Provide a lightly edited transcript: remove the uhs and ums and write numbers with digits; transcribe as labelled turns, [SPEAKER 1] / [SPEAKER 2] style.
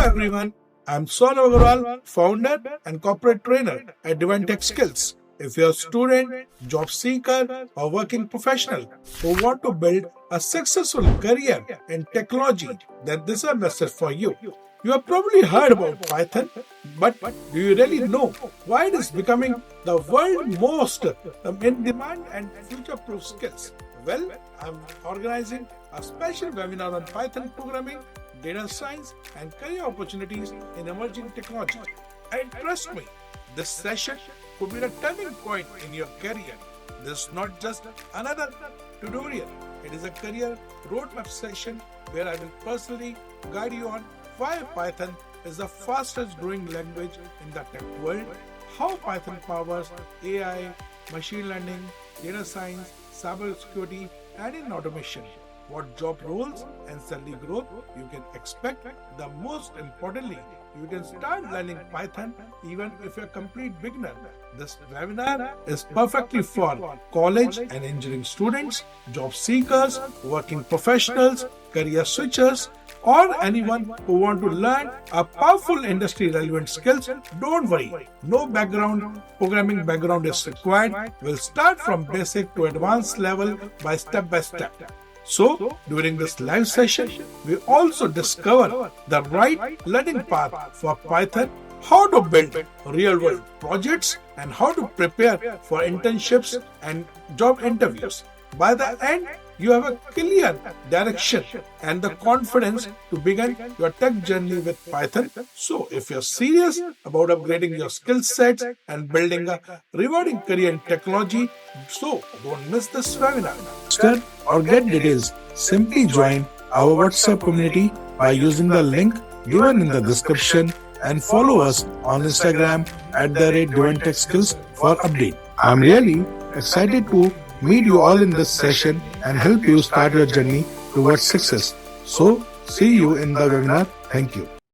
[SPEAKER 1] everyone, I'm Saurabh Agarwal, founder and corporate trainer at Divine Tech Skills. If you're a student, job seeker, or working professional who want to build a successful career in technology, then this is a message for you. You have probably heard about Python, but do you really know why it is becoming the world's most in demand and future-proof skills? Well, I'm organizing a special webinar on Python programming, data science, and career opportunities in emerging technology. And trust me, this session could be the turning point in your career. This is not just another tutorial. It is a career roadmap session where I will personally guide you on why Python is the fastest growing language in the tech world, how Python powers AI, machine learning, data science, cybersecurity, and in automation, what job roles and salary growth you can expect. The most importantly, you can start learning Python even if you're a complete beginner. This webinar is perfectly for college and engineering students, job seekers, working professionals, career switchers, or anyone who want to learn a powerful industry relevant skills. Don't worry, no programming background is required. We'll start from basic to advanced level by step. So, during this live session, we also discover the right learning path for Python, how to build real-world projects, and how to prepare for internships and job interviews. By the end, you have a clear direction and the confidence to begin your tech journey with Python. So, if you're serious about upgrading your skill sets and building a rewarding career in technology, so don't miss this webinar. Or get details, simply join our WhatsApp community by using the link given in the description and follow us on Instagram @DivineTechSkills for update. I'm really excited to meet you all in this session and help you start your journey towards success. So, see you in the webinar. Thank you.